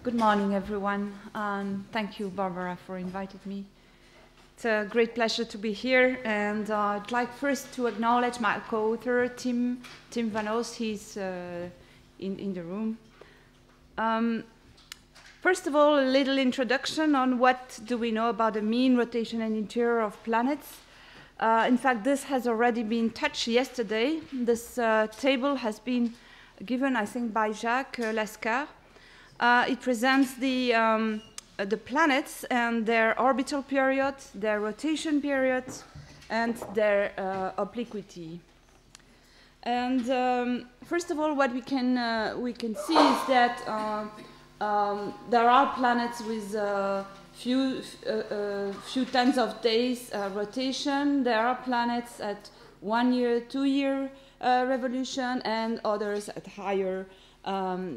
Good morning, everyone. Thank you, Barbara, for inviting me. It's a great pleasure to be here, and I'd like first to acknowledge my co-author, Tim Van Oost. He's in the room. First of all, a little introduction on what do we know about the mean, rotation, and interior of planets. In fact, this has already been touched yesterday. This table has been given, I think, by Jacques Lascar. It presents the planets and their orbital period, their rotation period, and their obliquity. And first of all, what we can see is that there are planets with few tens of days rotation. There are planets at 1 year, 2 year revolution, and others at higher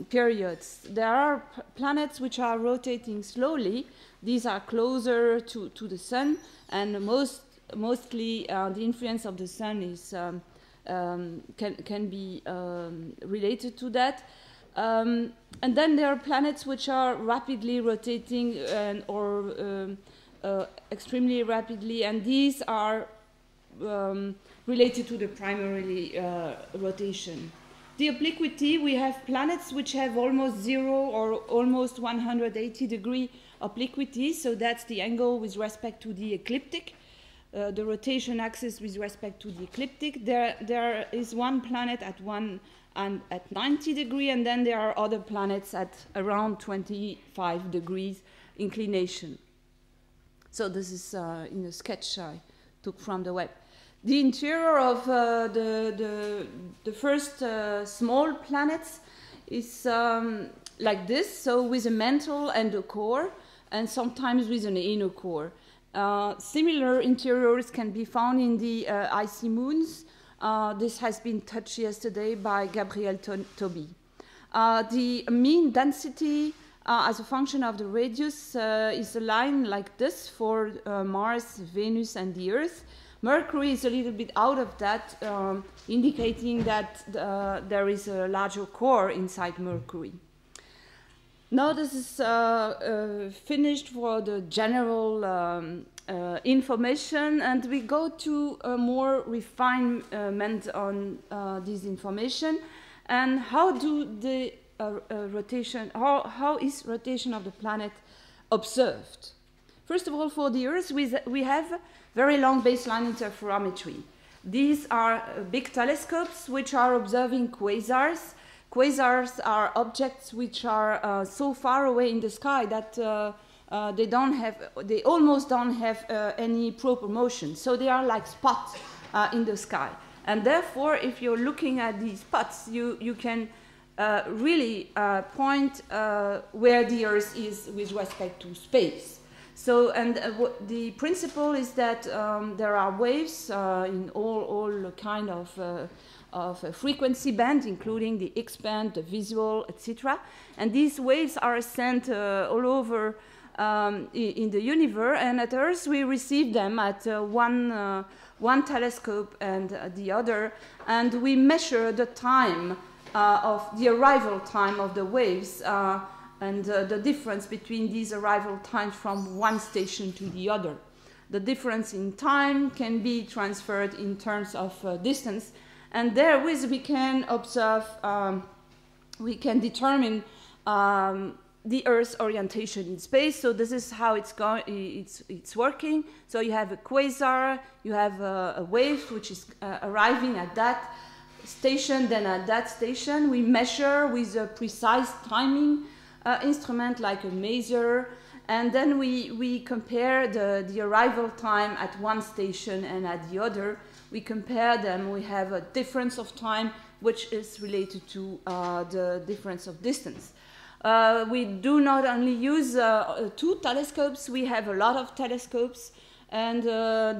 periods. There are planets which are rotating slowly. These are closer to the sun, and mostly the influence of the sun is can be related to that. And then there are planets which are rapidly rotating or extremely rapidly, and these are related to the primary rotation. The obliquity, we have planets which have almost 0 or almost 180-degree obliquity, so that's the angle with respect to the ecliptic, the rotation axis with respect to the ecliptic. There is one planet at 90 degrees, and then there are other planets at around 25 degrees inclination. So this is in a sketch I took from the web. The interior of the first small planets is like this, so with a mantle and a core, and sometimes with an inner core. Similar interiors can be found in the icy moons. This has been touched yesterday by Gabriel Toby. The mean density as a function of the radius is a line like this for Mars, Venus, and the Earth. Mercury is a little bit out of that, indicating that there is a larger core inside Mercury. Now this is finished for the general information, and we go to a more refinement on this information and how do the how is rotation of the planet observed. First of all, for the Earth, we have very long baseline interferometry. These are big telescopes which are observing quasars. Quasars are objects which are so far away in the sky that they almost don't have any proper motion. So they are like spots in the sky. And therefore, if you're looking at these spots, you can really point where the Earth is with respect to space. So, and the principle is that there are waves in all kind of frequency band, including the X band, the visual, etc. And these waves are sent all over in the universe, and at Earth we receive them at one telescope and the other, and we measure the time of the arrival time of the waves and the difference between these arrival times from one station to the other. The difference in time can be transferred in terms of distance, and therewith we can observe, we can determine the Earth's orientation in space. So this is how it's working. So you have a quasar, you have a wave which is arriving at that station, then at that station we measure with a precise timing instrument like a maser, and then we compare the arrival time at one station and at the other. We compare them. We have a difference of time which is related to the difference of distance. We do not only use 2 telescopes, we have a lot of telescopes, and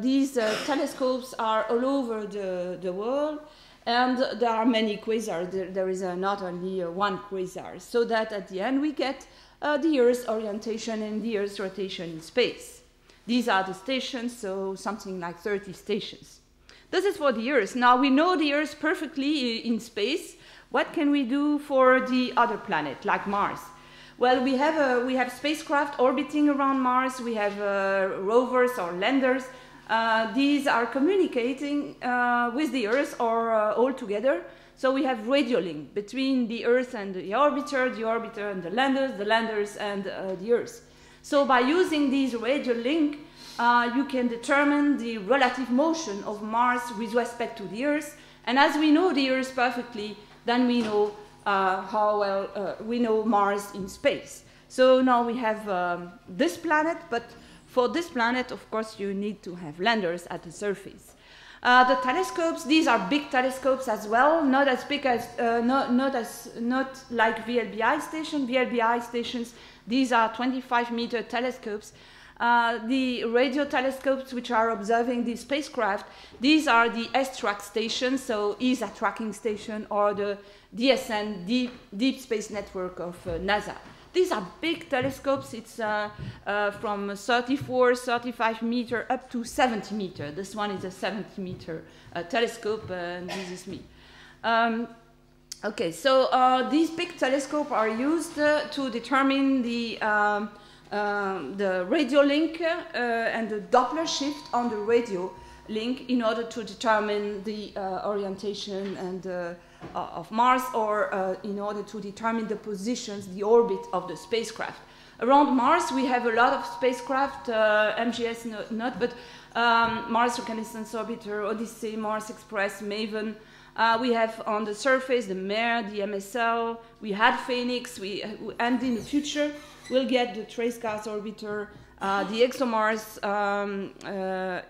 these telescopes are all over the world, and there are many quasars. There is not only one quasar, so that at the end we get the Earth's orientation and the Earth's rotation in space. These are the stations, so something like 30 stations. This is for the Earth. Now we know the Earth perfectly in space. What can we do for the other planet, like Mars? Well, we have spacecraft orbiting around Mars. We have rovers or landers. These are communicating with the Earth or all together. So we have radio link between the Earth and the orbiter and the landers and the Earth. So by using these radio link, you can determine the relative motion of Mars with respect to the Earth. And as we know the Earth perfectly, then we know how well we know Mars in space. So now we have this planet, but for this planet, of course, you need to have landers at the surface. The telescopes, these are big telescopes as well, not as big as, not like VLBI station. VLBI stations, these are 25-meter telescopes. The radio telescopes which are observing the spacecraft, these are the S-track stations, so ESA tracking station, or the DSN, Deep Space Network of NASA. These are big telescopes. It's from 34, 35 meter up to 70 meter. This one is a 70 meter telescope, and this is me. Okay, so these big telescopes are used to determine the radio link and the Doppler shift on the radio link in order to determine the orientation and of Mars, or in order to determine the positions, the orbit of the spacecraft. Around Mars, we have a lot of spacecraft, MGS not, but Mars Reconnaissance Orbiter, Odyssey, Mars Express, Maven. We have on the surface the Mare, the MSL, we had Phoenix, and in the future we'll get the Trace Gas Orbiter, the ExoMars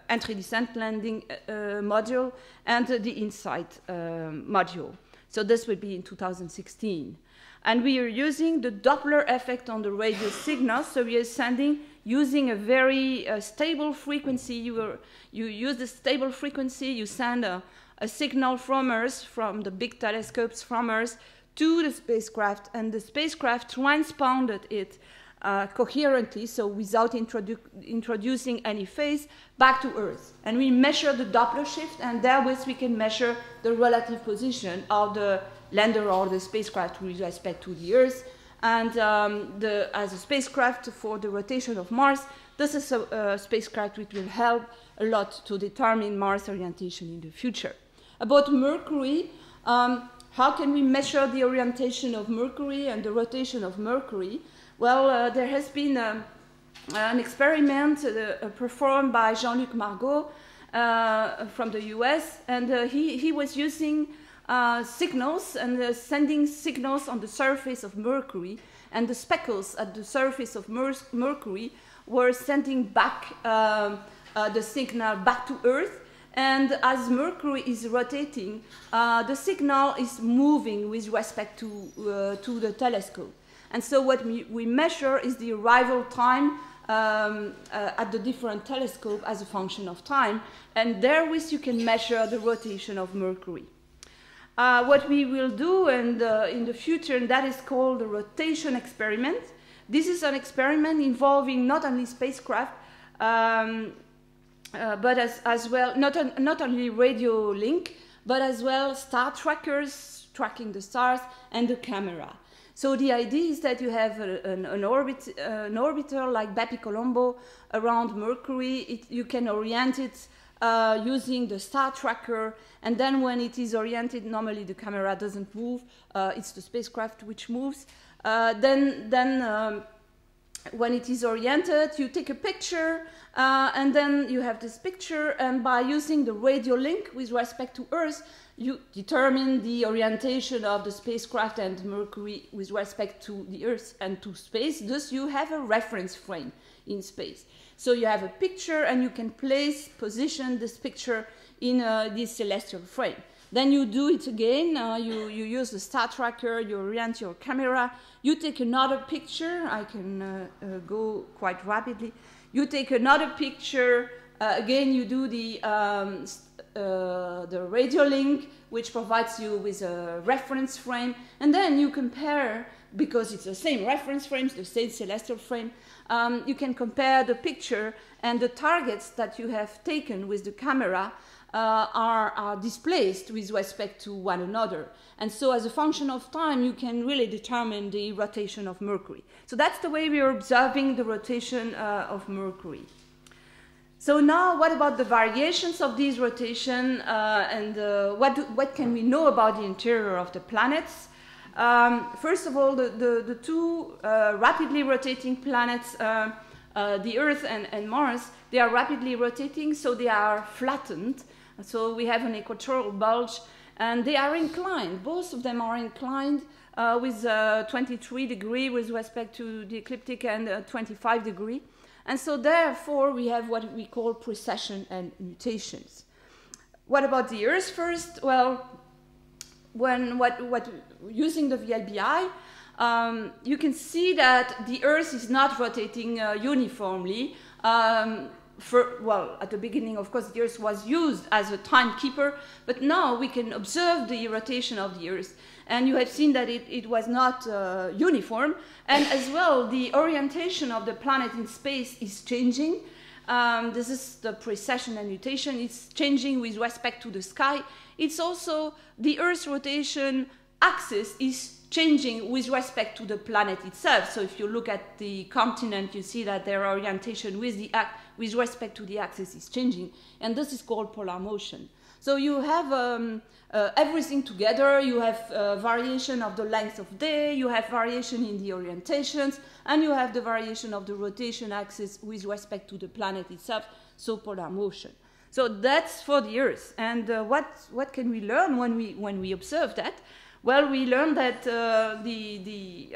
entry descent landing module, and the InSight module. So this will be in 2016. And we are using the Doppler effect on the radio signal. So we are sending using a very stable frequency. You use the stable frequency, you send a signal from Earth, from the big telescopes from Earth, to the spacecraft, and the spacecraft transponded it coherently, so without introducing any phase, back to Earth. And we measure the Doppler shift, and therewith we can measure the relative position of the lander or the spacecraft with respect to the Earth. And as a spacecraft for the rotation of Mars, this is a spacecraft which will help a lot to determine Mars orientation in the future. About Mercury, how can we measure the orientation of Mercury and the rotation of Mercury? Well, there has been an experiment performed by Jean-Luc Margot from the US, and he was using signals and sending signals on the surface of Mercury, and the speckles at the surface of Mercury were sending back the signal back to Earth. And as Mercury is rotating, the signal is moving with respect to the telescope. And so what we measure is the arrival time at the different telescope as a function of time, and therewith you can measure the rotation of Mercury. What we will do in the future, and that is called the rotation experiment. This is an experiment involving not only spacecraft, but as well, not only radio link, but as well star trackers tracking the stars and the camera. So the idea is that you have an orbiter like Bepi-Colombo around Mercury. You can orient it using the star tracker, and then when it is oriented, normally the camera doesn't move. It's the spacecraft which moves. Then when it is oriented, you take a picture, and then you have this picture, and by using the radio link with respect to Earth, you determine the orientation of the spacecraft and Mercury with respect to the Earth and to space. Thus, you have a reference frame in space. So you have a picture, and you can position this picture in this celestial frame. Then you do it again. You use the star tracker, you orient your camera, you take another picture. I can go quite rapidly. You take another picture again, you do the radio link, which provides you with a reference frame, and then you compare, because it's the same reference frames, the same celestial frame, you can compare the picture, and the targets that you have taken with the camera are displaced with respect to one another. And so as a function of time, you can really determine the rotation of Mercury. So that's the way we are observing the rotation of Mercury. So now, what about the variations of these rotation, and what can we know about the interior of the planets? First of all, the two rapidly rotating planets, the Earth and Mars, they are rapidly rotating, so they are flattened. So we have an equatorial bulge, and they are inclined. Both of them are inclined with 23 degrees with respect to the ecliptic and 25 degrees. And so therefore, we have what we call precession and mutations. What about the Earth first? Well, using the VLBI, you can see that the Earth is not rotating uniformly. At the beginning, of course, the Earth was used as a timekeeper, but now we can observe the rotation of the Earth. And you have seen that it was not uniform. And as well, the orientation of the planet in space is changing. This is the precession and mutation. It's changing with respect to the sky. It's also the Earth's rotation axis is changing with respect to the planet itself. So if you look at the continent, you see that their orientation with respect to the axis is changing. And this is called polar motion. So you have everything together. You have variation of the length of day, you have variation in the orientations, and you have the variation of the rotation axis with respect to the planet itself, so polar motion. So that's for the Earth. And what can we learn when we observe that? Well, we learn that the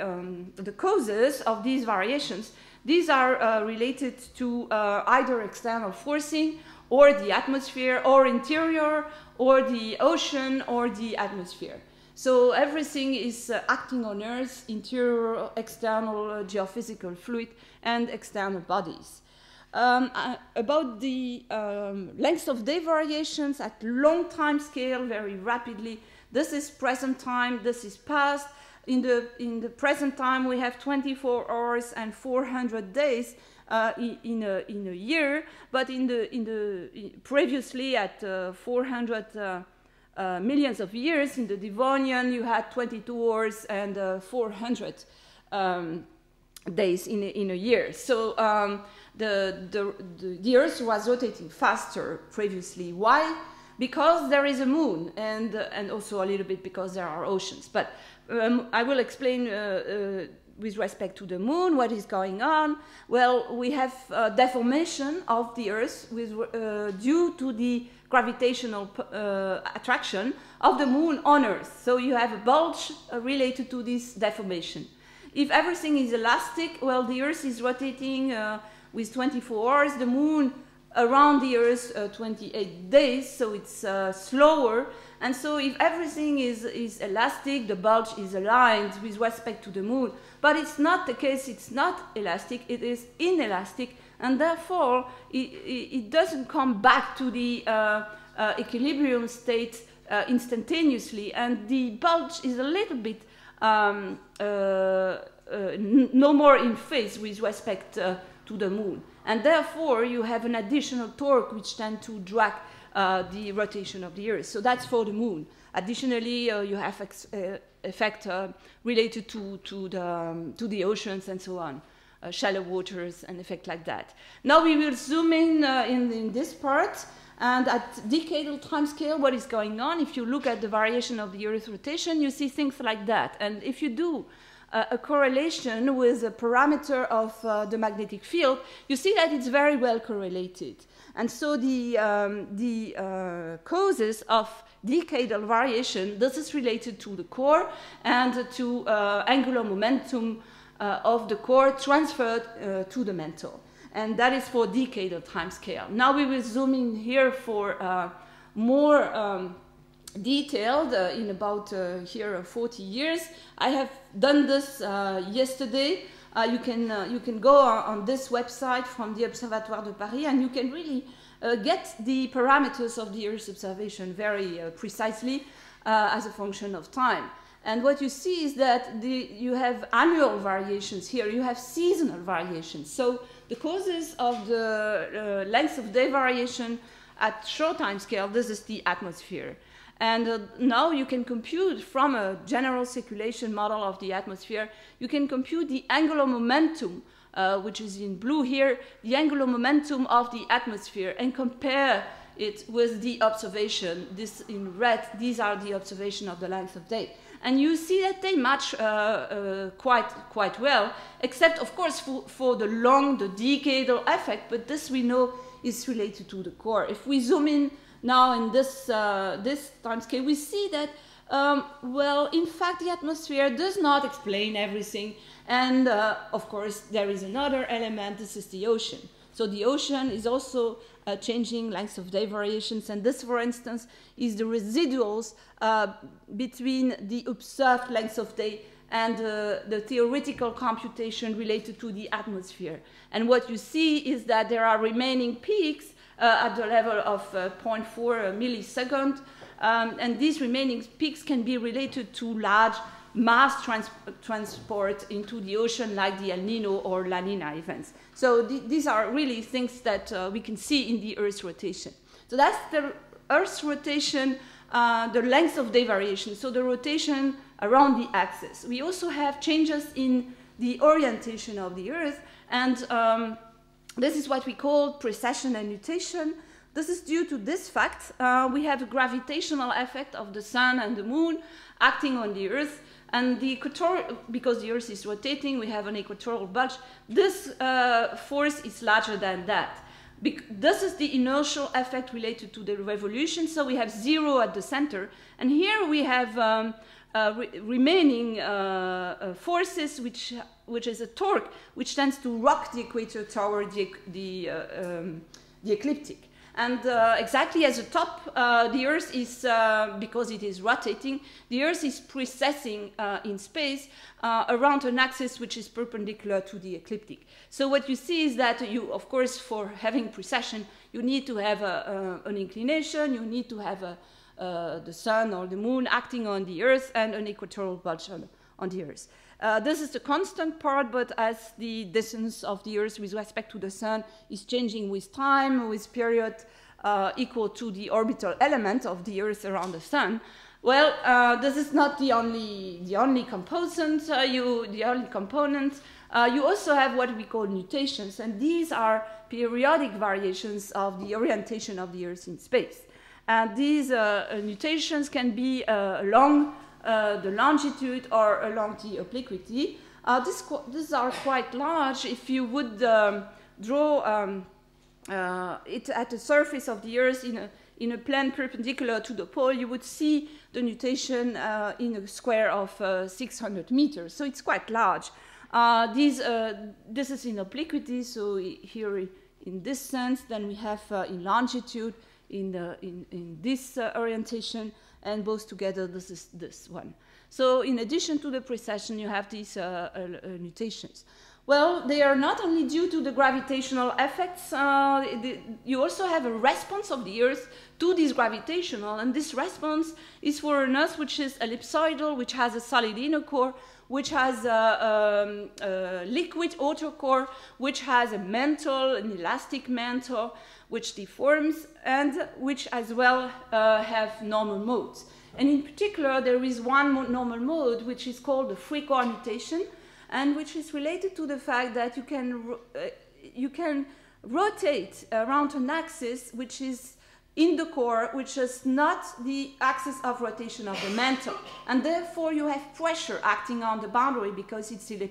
causes of these variations, these are related to either external forcing, or the atmosphere, or interior, or the ocean, or the atmosphere. So everything is acting on Earth, interior, external, geophysical fluid, and external bodies. About the length of day variations at long time scale, very rapidly, this is present time, this is past. In the present time, we have 24 hours and 400 days in a year, but previously at 400 millions of years in the Devonian, you had 22 hours and 400 days in a year. So the Earth was rotating faster previously. Why? Because there is a moon, and also a little bit because there are oceans. But I will explain with respect to the moon what is going on. Well, we have deformation of the Earth due to the gravitational attraction of the moon on Earth. So you have a bulge related to this deformation. If everything is elastic, well, the Earth is rotating with 24 hours, the moon around the Earth 28 days, so it's slower. And so if everything is elastic, the bulge is aligned with respect to the moon. But it's not the case, it's not elastic, it is inelastic, and therefore it doesn't come back to the equilibrium state instantaneously, and the bulge is a little bit no more in phase with respect to the moon. And therefore, you have an additional torque which tends to drag the rotation of the Earth. So that's for the moon. Additionally, you have effect related to the oceans and so on, shallow waters and effect like that. Now we will zoom in this part, and at decadal time scale, what is going on? If you look at the variation of the Earth rotation, you see things like that. And if you do a correlation with a parameter of the magnetic field, you see that it's very well correlated. And so the causes of decadal variation, this is related to the core and to angular momentum of the core transferred to the mantle. And that is for decadal time scale. Now we will zoom in here for more detailed in about here 40 years. I have done this yesterday. You can go on this website from the Observatoire de Paris, and you can really get the parameters of the Earth's observation very precisely as a function of time. And what you see is that you have annual variations here, you have seasonal variations. So the causes of the length of day variation at short time scale, this is the atmosphere. And now you can compute from a general circulation model of the atmosphere, you can compute the angular momentum, which is in blue here, the angular momentum of the atmosphere, and compare it with the observation. This in red, these are the observation of the length of day. And you see that they match quite well, except of course for the decadal effect, but this we know is related to the core. If we zoom in now in this time scale, we see that, well, in fact, the atmosphere does not explain everything. And of course, there is another element, this is the ocean. So the ocean is also changing lengths of day variations, and this, for instance, is the residuals between the observed lengths of day and the theoretical computation related to the atmosphere. And what you see is that there are remaining peaks at the level of 0.4 millisecond, and these remaining peaks can be related to large mass transport into the ocean, like the El Nino or La Nina events. So these are really things that we can see in the Earth's rotation. So that's the Earth's rotation, the length of day variation, so the rotation around the axis. We also have changes in the orientation of the Earth, and this is what we call precession and nutation. This is due to this fact. We have a gravitational effect of the sun and the moon acting on the Earth, and the equatorial, because the Earth is rotating, we have an equatorial bulge. This force is larger than that. This is the inertial effect related to the revolution, so we have 0 at the center. And here we have remaining forces, which is a torque, which tends to rock the equator toward the ecliptic. And exactly as the top, the Earth is, because it is rotating, the Earth is precessing in space around an axis which is perpendicular to the ecliptic. So what you see is that you, of course, for having precession, you need to have an inclination, you need to have the sun or the moon acting on the Earth, and an equatorial bulge on the Earth. This is the constant part, but as the distance of the Earth with respect to the sun is changing with time, with period equal to the orbital element of the Earth around the sun, well, this is not the only component. You also have what we call nutations, and these are periodic variations of the orientation of the Earth in space. And these nutations can be along the longitude or along the obliquity. These are quite large. If you would draw it at the surface of the Earth in a plane perpendicular to the pole, you would see the nutation in a square of 600 meters. So it's quite large. This is in obliquity, so here in this sense. Then we have in longitude, in this orientation, and both together, this is this one. So in addition to the precession, you have these nutations. Well, they are not only due to the gravitational effects, you also have a response of the Earth to this gravitational, and this response is for an Earth which is ellipsoidal, which has a solid inner core, which has a liquid outer core, which has a mantle, an elastic mantle, which deforms, and which as well have normal modes. And in particular, there is one normal mode, which is called the free core nutation, and which is related to the fact that you can rotate around an axis which is in the core, which is not the axis of rotation of the mantle. And therefore, you have pressure acting on the boundary because it's in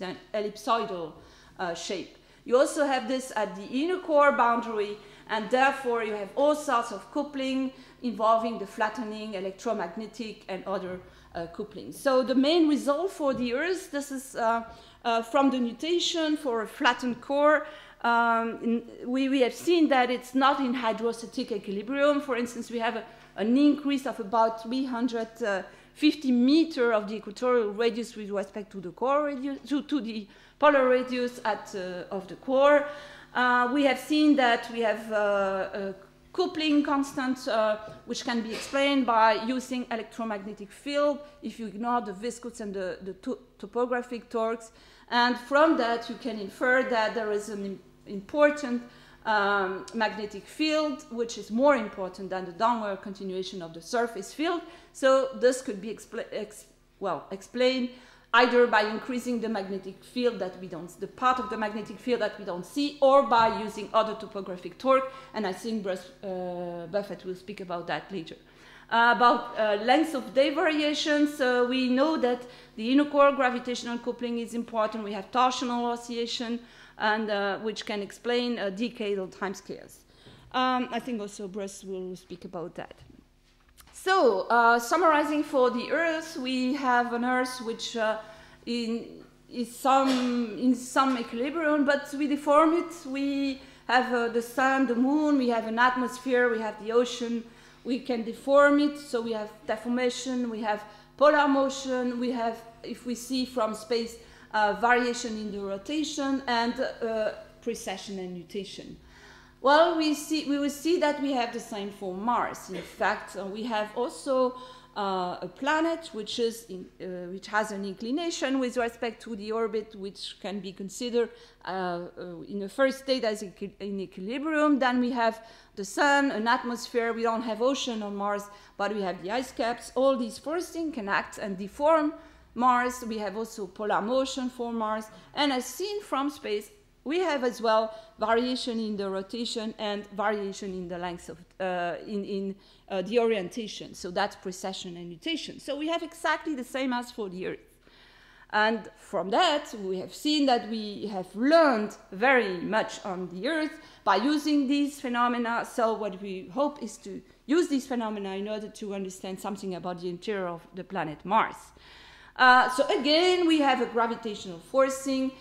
an ellipsoidal shape. You also have this at the inner core boundary, and therefore you have all sorts of coupling involving the flattening, electromagnetic, and other couplings. So the main result for the Earth, this is from the nutation for a flattened core. We have seen that it's not in hydrostatic equilibrium. For instance, we have an increase of about 350 meters of the equatorial radius with respect to the core radius, to the polar radius of the core. We have seen that we have a coupling constant, which can be explained by using electromagnetic field if you ignore the viscous and the topographic torques. And from that, you can infer that there is an important magnetic field, which is more important than the downward continuation of the surface field. So this could be explained either by increasing the magnetic field that we don't, the part of the magnetic field that we don't see, or by using other topographic torque, and I think Buffett will speak about that later. About length of day variations, we know that the inner core gravitational coupling is important. We have torsional oscillation, and which can explain decadal timescales. I think also Bruce will speak about that. So, summarizing for the Earth, we have an Earth which is in some equilibrium, but we deform it. We have the sun, the moon, we have an atmosphere, we have the ocean. We can deform it, so we have deformation, we have polar motion, we have, if we see from space, variation in the rotation, and precession and nutation. Well, we will see that we have the same for Mars. In fact, we have also a planet which has an inclination with respect to the orbit, which can be considered in the first state as in equilibrium. Then we have the sun, an atmosphere. We don't have ocean on Mars, but we have the ice caps. All these first things can act and deform Mars. We have also polar motion for Mars, and as seen from space, we have as well variation in the rotation and variation in the length of the orientation. So that's precession and nutation. So we have exactly the same as for the Earth. And from that, we have seen that we have learned very much on the Earth by using these phenomena. So what we hope is to use these phenomena in order to understand something about the interior of the planet Mars. So again, we have a gravitational forcing,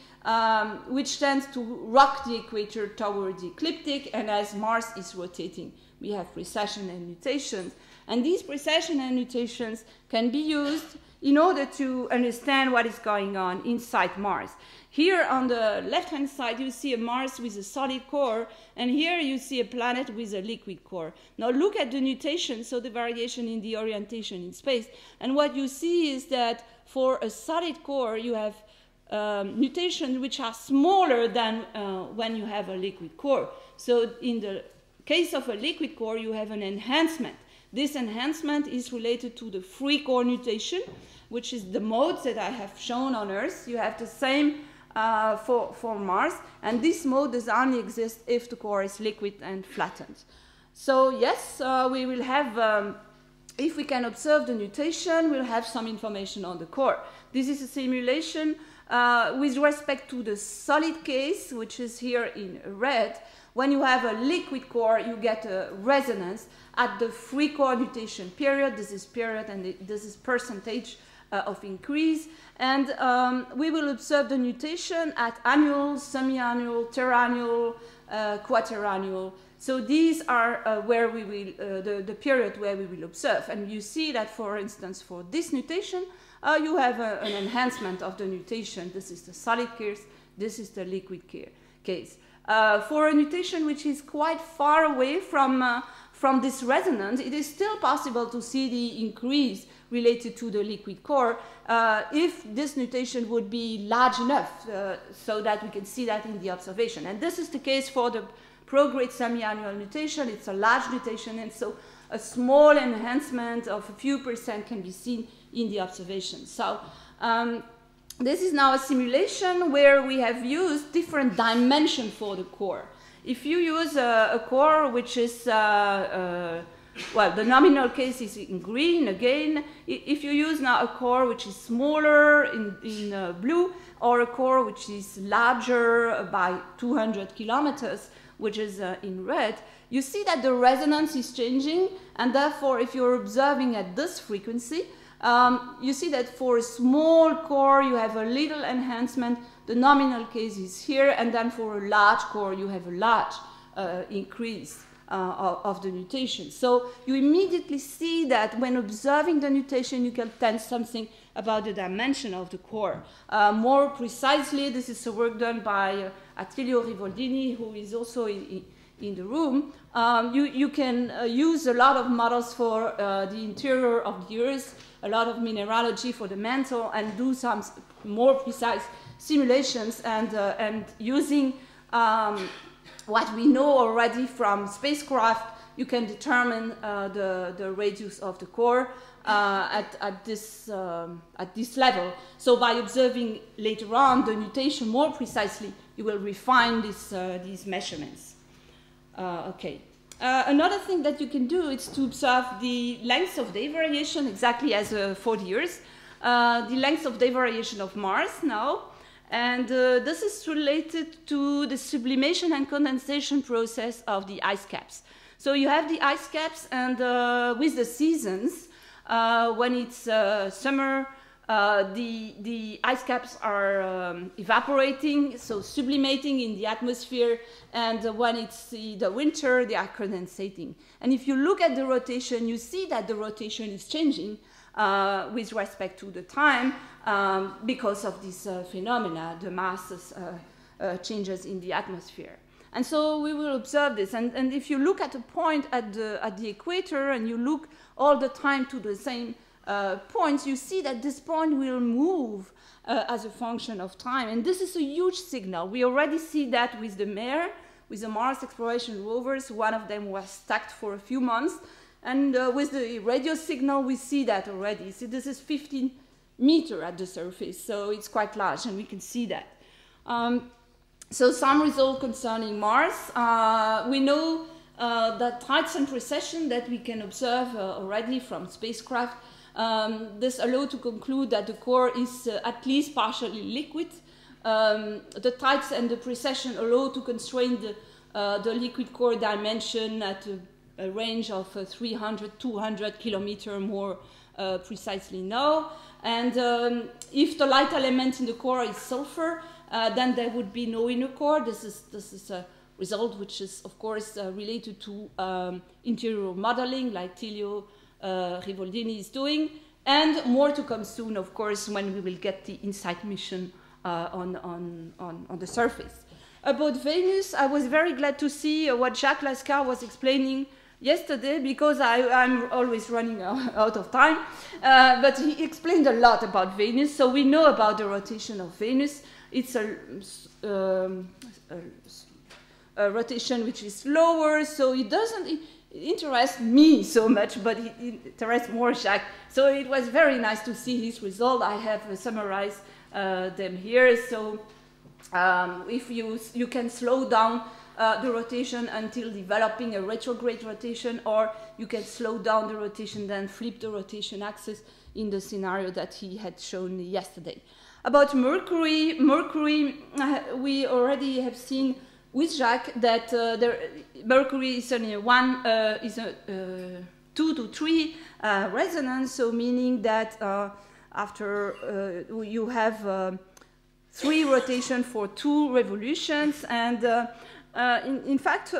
which tends to rock the equator toward the ecliptic, and as Mars is rotating, we have precession and nutations. And these precession and nutations can be used in order to understand what is going on inside Mars. Here on the left-hand side, you see a Mars with a solid core, and here you see a planet with a liquid core. Now look at the nutation, so the variation in the orientation in space, and what you see is that for a solid core, you have mutations which are smaller than when you have a liquid core. So in the case of a liquid core, you have an enhancement. This enhancement is related to the free core nutation, which is the modes that I have shown on Earth. You have the same for Mars, and this mode does only exist if the core is liquid and flattened. So yes, we will have, if we can observe the nutation, we'll have some information on the core. This is a simulation with respect to the solid case, which is here in red. When you have a liquid core, you get a resonance at the free core nutation period. This is period, and this is percentage of increase. And we will observe the nutation at annual, semi-annual, terannual, quaterrannual. So these are where we will, the period where we will observe. And you see that, for instance, for this nutation, you have an enhancement of the nutation. This is the solid case, this is the liquid case. For a nutation which is quite far away from this resonance, it is still possible to see the increase related to the liquid core if this nutation would be large enough so that we can see that in the observation. And this is the case for the prograde semi-annual nutation. It's a large nutation, and so a small enhancement of a few percent can be seen in the observation. So this is now a simulation where we have used different dimensions for the core. If you use a core which is, well, the nominal case is in green again. If you use now a core which is smaller in blue, or a core which is larger by 200 kilometers, which is in red, you see that the resonance is changing, and therefore if you're observing at this frequency, you see that for a small core you have a little enhancement, the nominal case is here, and then for a large core you have a large increase of the nutation. So you immediately see that when observing the nutation, you can tell something about the dimension of the core. More precisely, this is a work done by Attilio Rivoldini, who is also in the room. You can use a lot of models for the interior of the Earth, a lot of mineralogy for the mantle, and do some more precise simulations, and using what we know already from spacecraft, you can determine the radius of the core at this level. So by observing later on the nutation more precisely, you will refine these measurements. Okay. Another thing that you can do is to observe the length of day variation, exactly as for the Earth. The length of day variation of Mars now. And this is related to the sublimation and condensation process of the ice caps. So you have the ice caps, and with the seasons, when it's summer, the ice caps are evaporating, so sublimating in the atmosphere, and when it's the winter, they are condensating. And if you look at the rotation, you see that the rotation is changing with respect to the time because of this phenomena, the masses changes in the atmosphere. And so we will observe this. And if you look at a point at the equator and you look all the time to the same points, you see that this point will move as a function of time. And this is a huge signal. We already see that with the MER, with the Mars exploration rovers. One of them was stacked for a few months. And with the radio signal, we see that already. See, this is 15 meters at the surface, so it's quite large, and we can see that. So some results concerning Mars. We know that tides and precession that we can observe already from spacecraft. This allows to conclude that the core is at least partially liquid. The tides and the precession allow to constrain the liquid core dimension at a range of 300, 200 kilometers more precisely now. And if the light element in the core is sulfur, then there would be no inner core. This is a result which is, of course, related to interior modeling, like Attilio Rivoldini is doing. And more to come soon, of course, when we will get the InSight mission on the surface. About Venus, I was very glad to see what Jacques Lascar was explaining yesterday, because I'm always running out of time, but he explained a lot about Venus. So we know about the rotation of Venus. It's a rotation which is slower, so it doesn't interest me so much, but it interests more Jacques. So it was very nice to see his result. I have summarized them here. So if you can slow down the rotation until developing a retrograde rotation, or you can slow down the rotation, then flip the rotation axis in the scenario that he had shown yesterday. About Mercury, we already have seen with Jacques that Mercury is only a 2 to 3 resonance, so meaning that after you have 3 rotations for 2 revolutions, and in fact,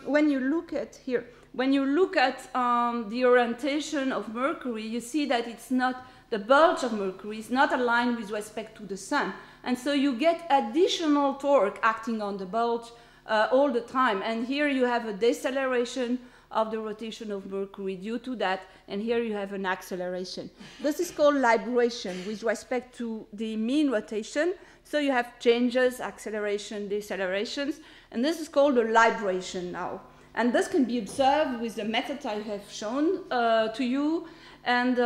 when you look at here, when you look at the orientation of Mercury, you see that it's not, the bulge of Mercury is not aligned with respect to the Sun. And so you get additional torque acting on the bulge all the time. And here you have a deceleration of the rotation of Mercury due to that, and here you have an acceleration. This is called libration with respect to the mean rotation. So you have changes, acceleration, decelerations, and this is called a libration now. And this can be observed with the method I have shown to you. And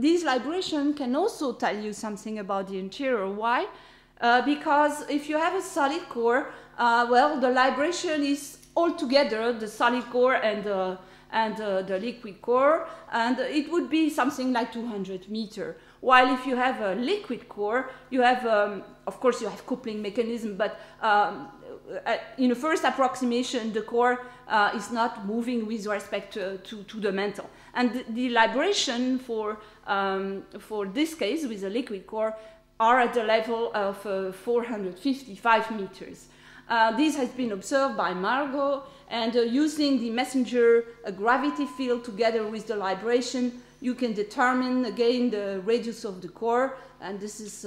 this libration can also tell you something about the interior. Why? Because if you have a solid core, well, the libration is all together, the solid core and the liquid core, and it would be something like 200 meters. While if you have a liquid core, you have, of course, you have coupling mechanism, but in the first approximation, the core is not moving with respect to the mantle. And the libration for this case with a liquid core are at the level of 455 meters. This has been observed by Margot, and using the messenger gravity field together with the libration, you can determine again the radius of the core, and this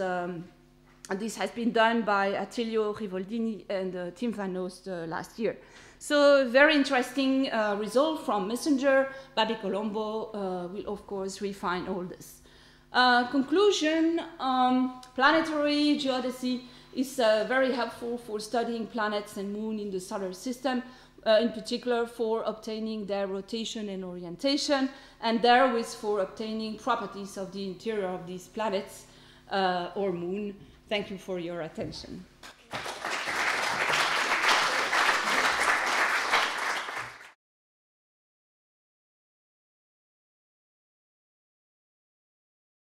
has been done by Attilio Rivoldini and Tim Van Oost last year. So very interesting result from messenger. Babi Colombo will of course refine all this. Conclusion, planetary geodesy is very helpful for studying planets and moon in the solar system, in particular for obtaining their rotation and orientation, and therewith for obtaining properties of the interior of these planets or moon. Thank you for your attention.